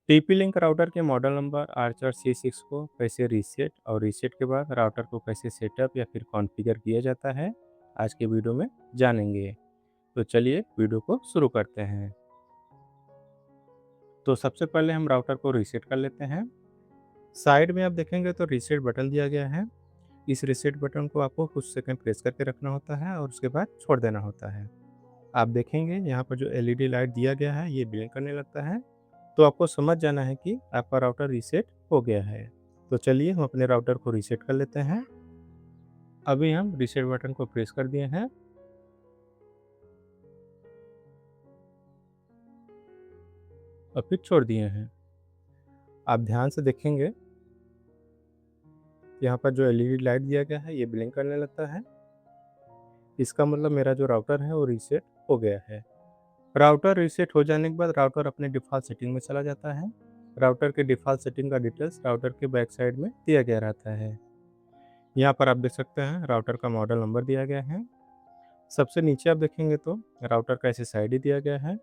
TP link router के model number Archer C6 को कैसे रीसेट और रीसेट के बाद राउटर को कैसे सेटअप या फिर कॉन्फ़िगर किया जाता है, आज के वीडियो में जानेंगे। तो चलिए वीडियो को शुरू करते हैं। तो सबसे पहले हम राउटर को रीसेट कर लेते हैं। साइड में आप देखेंगे तो रीसेट बटन दिया गया है। इस रीसेट बटन को आपको कुछ सेकंड प्रेस करके रखना होता है और उसके बाद छोड़ देना होता है। आप देखेंगे यहाँ पर जो एलईडी लाइट दिया गया है ये ब्लिंक करने लगता है। तो आपको समझ जाना है कि आपका राउटर रीसेट हो गया है। तो चलिए हम अपने राउटर को रीसेट कर लेते हैं। अभी हम रीसेट बटन को प्रेस कर दिए हैं और फिर छोड़ दिए हैं। आप ध्यान से देखेंगे, यहाँ पर जो एलईडी लाइट दिया गया है ये ब्लिंक करने लगता है। इसका मतलब मेरा जो राउटर है वो रीसेट हो गया है। राउटर रीसेट हो जाने के बाद राउटर अपने डिफ़ॉल्ट सेटिंग में चला जाता है। राउटर के डिफ़ॉल्ट सेटिंग का डिटेल्स राउटर के बैक साइड में दिया गया रहता है। यहाँ पर आप देख सकते हैं राउटर का मॉडल नंबर दिया गया है। सबसे नीचे आप देखेंगे तो राउटर का SSID दिया गया है।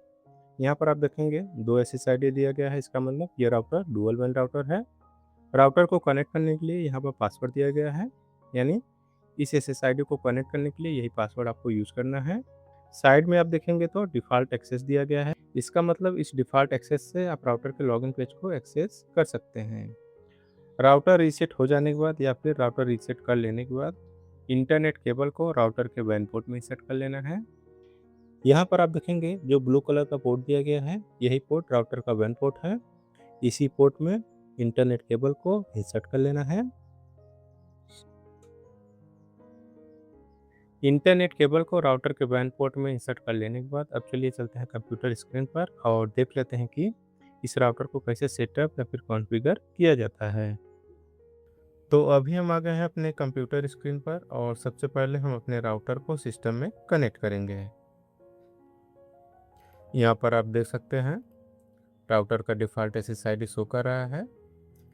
यहाँ पर आप देखेंगे 2 SSID दिया गया है, इसका मतलब ये राउटर डुअल WAN राउटर है। राउटर को कनेक्ट करने के लिए यहाँ पर पासवर्ड दिया गया है, यानी इस SSID को कनेक्ट करने के लिए यही पासवर्ड आपको यूज़ करना है। साइड में आप देखेंगे तो डिफ़ॉल्ट एक्सेस दिया गया है। इसका मतलब इस डिफ़ॉल्ट एक्सेस से आप राउटर के लॉगिन पेज को एक्सेस कर सकते हैं। राउटर रीसेट हो जाने के बाद या फिर राउटर रीसेट कर लेने के बाद इंटरनेट केबल को राउटर के WAN पोर्ट में इंसर्ट कर लेना है। यहाँ पर आप देखेंगे जो ब्लू कलर का पोर्ट दिया गया है, यही पोर्ट राउटर का WAN पोर्ट है। इसी पोर्ट में इंटरनेट केबल को इंसर्ट कर लेना है। इंटरनेट केबल को राउटर के WAN पोर्ट में इंसर्ट कर लेने के बाद अब चलिए चलते हैं कंप्यूटर स्क्रीन पर और देख लेते हैं कि इस राउटर को कैसे सेटअप या फिर कॉन्फ़िगर किया जाता है। तो अभी हम आ गए हैं अपने कंप्यूटर स्क्रीन पर और सबसे पहले हम अपने राउटर को सिस्टम में कनेक्ट करेंगे। यहाँ पर आप देख सकते हैं राउटर का डिफ़ॉल्ट SSID शो कर रहा है।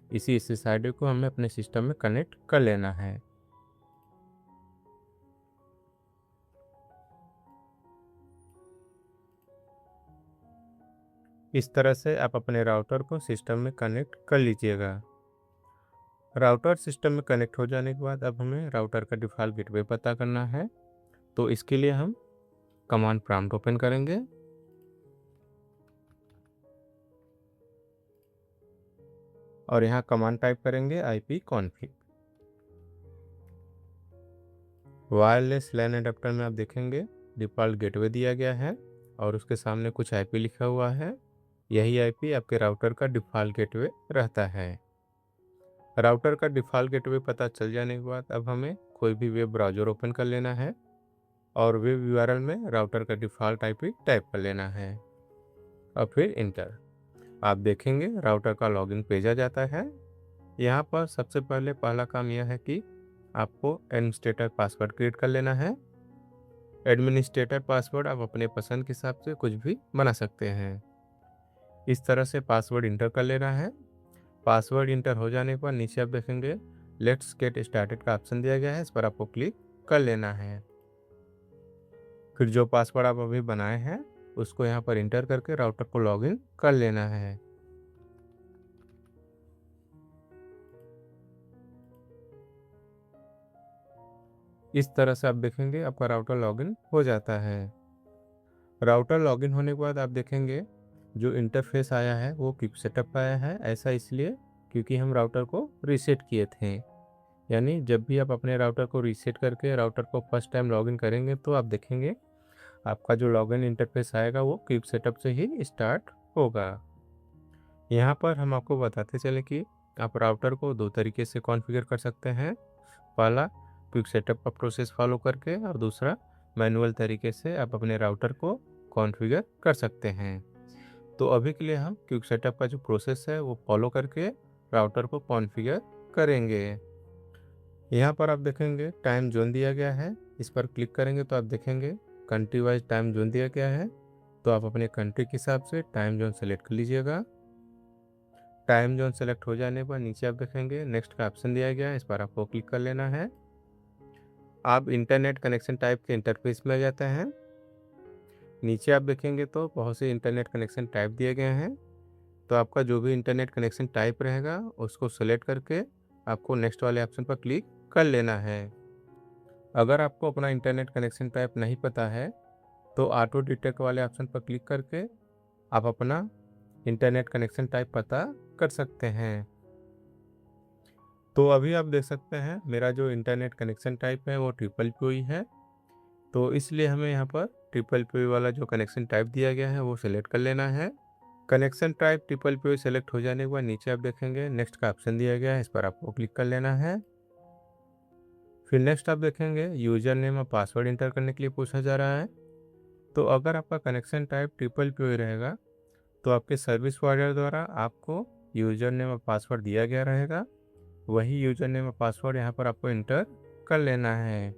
इसी SSID को हमें अपने सिस्टम में कनेक्ट कर लेना है। इस तरह से आप अपने राउटर को सिस्टम में कनेक्ट कर लीजिएगा। राउटर सिस्टम में कनेक्ट हो जाने के बाद अब हमें राउटर का डिफ़ॉल्ट गेटवे पता करना है। तो इसके लिए हम कमांड प्रॉम्प्ट ओपन करेंगे और यहाँ कमांड टाइप करेंगे ipconfig। वायरलेस लैन अडेप्टर में आप देखेंगे डिफ़ॉल्ट गेटवे दिया गया है और उसके सामने कुछ IP लिखा हुआ है। यही IP आपके राउटर का डिफ़ॉल्ट गेटवे रहता है। राउटर का डिफ़ॉल्ट गेटवे पता चल जाने के बाद अब हमें कोई भी वेब ब्राउज़र ओपन कर लेना है और वेब URL में राउटर का डिफ़ॉल्ट IP टाइप कर लेना है और फिर इंटर। आप देखेंगे राउटर का लॉगिन पेज आ जाता है। यहाँ पर सबसे पहले पहला काम यह है कि आपको एडमिनिस्ट्रेटर पासवर्ड क्रिएट कर लेना है। एडमिनिस्ट्रेटर पासवर्ड आप अपने पसंद के हिसाब से कुछ भी बना सकते हैं। इस तरह से पासवर्ड इंटर कर लेना है। पासवर्ड इंटर हो जाने पर नीचे आप देखेंगे लेट्स गेट स्टार्टेड का ऑप्शन दिया गया है, इस पर आपको क्लिक कर लेना है। फिर जो पासवर्ड आप अभी बनाए हैं उसको यहाँ पर इंटर करके राउटर को लॉगिन कर लेना है। इस तरह से आप देखेंगे आपका राउटर लॉगिन हो जाता है। राउटर लॉगिन होने के बाद आप देखेंगे जो इंटरफेस आया है वो क्विक सेटअप आया है। ऐसा इसलिए क्योंकि हम राउटर को रीसेट किए थे, यानी जब भी आप अपने राउटर को रीसेट करके राउटर को फर्स्ट टाइम लॉगिन करेंगे तो आप देखेंगे आपका जो लॉगिन इंटरफेस आएगा वो क्विक सेटअप से ही स्टार्ट होगा। यहाँ पर हम आपको बताते चले कि आप राउटर को दो तरीके से कॉन्फ़िगर कर सकते हैं। पहला क्विक सेटअप का प्रोसेस फॉलो करके और दूसरा मैनुअल तरीके से आप अपने राउटर को कॉन्फ़िगर कर सकते हैं। तो अभी के लिए हम क्विक सेटअप का जो प्रोसेस है वो फॉलो करके राउटर को कॉन्फ़िगर करेंगे। यहाँ पर आप देखेंगे टाइम जोन दिया गया है, इस पर क्लिक करेंगे तो आप देखेंगे कंट्री वाइज टाइम जोन दिया गया है। तो आप अपने कंट्री के हिसाब से टाइम जोन सेलेक्ट कर लीजिएगा। टाइम जोन सेलेक्ट हो जाने पर नीचे आप देखेंगे नेक्स्ट का ऑप्शन दिया गया है, इस पर आपको क्लिक कर लेना है। आप इंटरनेट कनेक्शन टाइप के इंटरफेस में आ जाते हैं। नीचे आप देखेंगे तो बहुत से इंटरनेट कनेक्शन टाइप दिए गए हैं। तो आपका जो भी इंटरनेट कनेक्शन टाइप रहेगा उसको सेलेक्ट करके आपको नेक्स्ट वाले ऑप्शन पर क्लिक कर लेना है। अगर आपको अपना इंटरनेट कनेक्शन टाइप नहीं पता है तो ऑटो डिटेक्ट वाले ऑप्शन पर क्लिक करके आप अपना इंटरनेट कनेक्शन टाइप पता कर सकते हैं। तो अभी आप देख सकते हैं मेरा जो इंटरनेट कनेक्शन टाइप है वो ट्रिपल पी है, तो इसलिए हमें यहाँ पर ट्रिपल पी वाला जो कनेक्शन टाइप दिया गया है वो सिलेक्ट कर लेना है। Connection type triple P select हो जाने के बाद नीचे आप देखेंगे नेक्स्ट का ऑप्शन दिया गया है, इस पर आपको क्लिक कर लेना है। फिर नेक्स्ट आप देखेंगे यूजर नेम और पासवर्ड इंटर करने के लिए पूछा जा रहा है। तो अगर आपका कनेक्शन टाइप ट्रिपल पी रहेगा तो आपके सर्विस प्रोवाइडर द्वारा आपको यूजर नेम और पासवर्ड दिया गया रहेगा, वही यूजर नेम और पासवर्ड यहाँ पर आपको इंटर कर लेना है।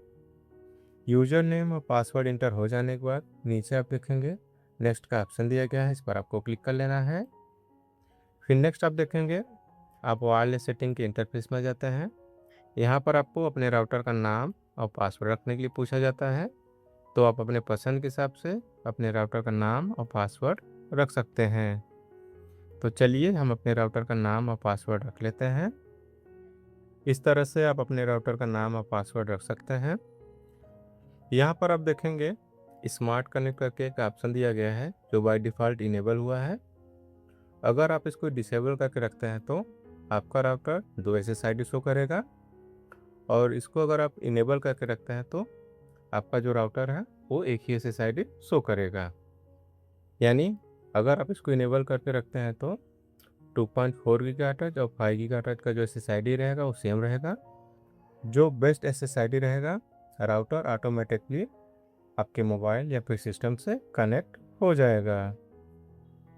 यूजर नेम और पासवर्ड इंटर हो जाने के बाद नीचे आप देखेंगे नेक्स्ट का ऑप्शन दिया गया है, इस पर आपको क्लिक कर लेना है। फिर नेक्स्ट आप देखेंगे आप वायरलेस सेटिंग के इंटरफेस में जाते हैं। यहाँ पर आपको अपने राउटर का नाम और पासवर्ड रखने के लिए पूछा जाता है, तो आप अपने पसंद के हिसाब से अपने राउटर का नाम और पासवर्ड रख सकते हैं। तो चलिए हम अपने राउटर का नाम और पासवर्ड रख लेते हैं। इस तरह से आप अपने राउटर का नाम और पासवर्ड रख सकते हैं। यहाँ पर आप देखेंगे स्मार्ट कनेक्ट करके एक ऑप्शन दिया गया है जो बाय डिफ़ॉल्ट इनेबल हुआ है। अगर आप इसको डिसेबल करके रखते हैं तो आपका राउटर 2 SSID शो करेगा, और इसको अगर आप इनेबल करके रखते हैं तो आपका जो राउटर है वो एक ही SSID शो करेगा। यानी अगर आप इसको इनेबल करके रखते हैं तो 2.4 गीगाहर्ट्ज़ और 5 गीगाहर्ट्ज़ का जो SSID रहेगा वो सेम रहेगा। जो बेस्ट SSID रहेगा राउटर ऑटोमेटिकली आपके मोबाइल या फिर सिस्टम से कनेक्ट हो जाएगा।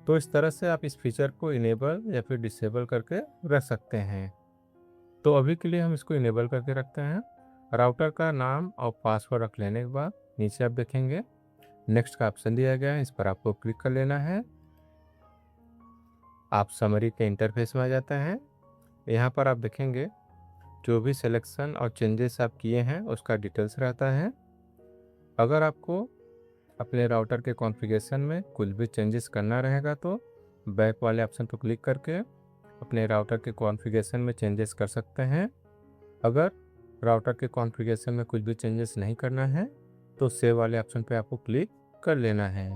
तो इस तरह से आप इस फीचर को इनेबल या फिर डिसेबल करके रख सकते हैं। तो अभी के लिए हम इसको इनेबल करके रखते हैं। राउटर का नाम और पासवर्ड रख लेने के बाद नीचे आप देखेंगे नेक्स्ट का ऑप्शन दिया गया है, इस पर आपको क्लिक कर लेना है। आप समरी के इंटरफेस में आ जाते हैं। यहाँ पर आप देखेंगे जो भी सिलेक्शन और चेंजेस आप किए हैं उसका डिटेल्स रहता है। अगर आपको अपने राउटर के कॉन्फ़िगरेशन में कुछ भी चेंजेस करना रहेगा तो बैक वाले ऑप्शन पर क्लिक करके अपने राउटर के कॉन्फ़िगरेशन में चेंजेस कर सकते हैं। अगर राउटर के कॉन्फ़िगरेशन में कुछ भी चेंजेस नहीं करना है तो सेव वाले ऑप्शन पे आपको क्लिक कर लेना है।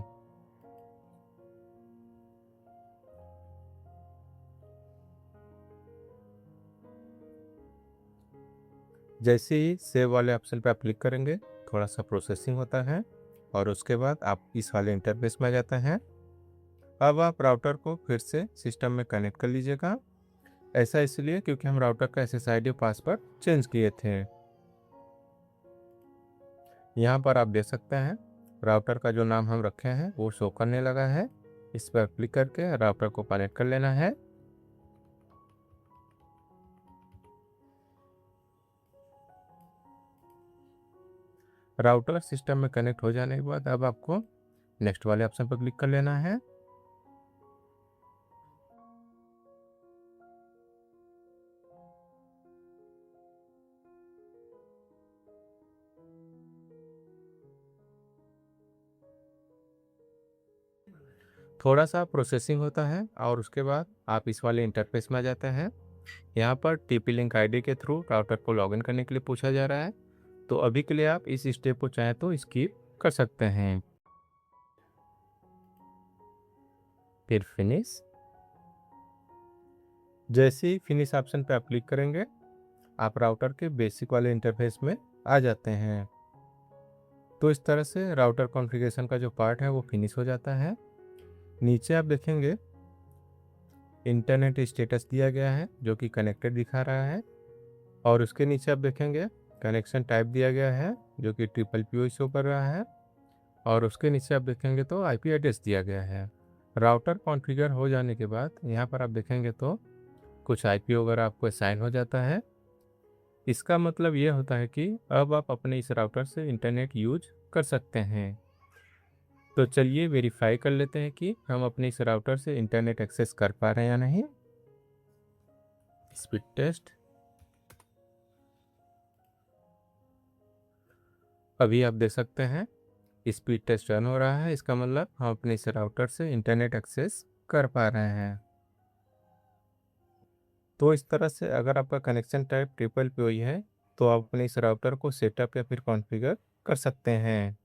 जैसे ही सेव वाले ऑप्शन पे आप क्लिक करेंगे थोड़ा सा प्रोसेसिंग होता है और उसके बाद आप इस वाले इंटरफेस में आ जाते हैं। अब आप राउटर को फिर से सिस्टम में कनेक्ट कर लीजिएगा। ऐसा इसलिए क्योंकि हम राउटर का SSID पासवर्ड चेंज किए थे। यहाँ पर आप देख सकते हैं राउटर का जो नाम हम रखे हैं वो शो करने लगा है। इस पर क्लिक करके राउटर को कनेक्ट कर लेना है। राउटर सिस्टम में कनेक्ट हो जाने के बाद अब आपको नेक्स्ट वाले ऑप्शन पर क्लिक कर लेना है। थोड़ा सा प्रोसेसिंग होता है और उसके बाद आप इस वाले इंटरफेस में आ जाते हैं। यहाँ पर TP-Link ID के थ्रू राउटर को लॉगिन करने के लिए पूछा जा रहा है, तो अभी के लिए आप इस स्टेप को चाहें तो स्किप कर सकते हैं। फिर फिनिश। जैसे ही फिनिश ऑप्शन पे आप क्लिक करेंगे आप राउटर के बेसिक वाले इंटरफेस में आ जाते हैं। तो इस तरह से राउटर कॉन्फ़िगरेशन का जो पार्ट है वो फिनिश हो जाता है। नीचे आप देखेंगे इंटरनेट स्टेटस दिया गया है जो कि कनेक्टेड दिखा रहा है, और उसके नीचे आप देखेंगे कनेक्शन टाइप दिया गया है जो कि ट्रिपल पी शो कर रहा है, और उसके नीचे आप देखेंगे तो IP एड्रेस दिया गया है। राउटर कॉन्फ़िगर हो जाने के बाद यहाँ पर आप देखेंगे तो कुछ IP वगैरह आपको असाइन हो जाता है। इसका मतलब ये होता है कि अब आप अपने इस राउटर से इंटरनेट यूज कर सकते हैं। तो चलिए वेरीफाई कर लेते हैं कि हम अपने इस राउटर से इंटरनेट एक्सेस कर पा रहे हैं या नहीं। Speed test. अभी आप देख सकते हैं स्पीड टेस्ट रन हो रहा है, इसका मतलब हम अपने इस राउटर से इंटरनेट एक्सेस कर पा रहे हैं। तो इस तरह से अगर आपका कनेक्शन टाइप ट्रिपल पी है तो आप अपने इस राउटर को सेटअप या फिर कॉन्फ़िगर कर सकते हैं।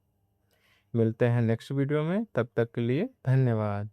मिलते हैं नेक्स्ट वीडियो में, तब तक के लिए धन्यवाद।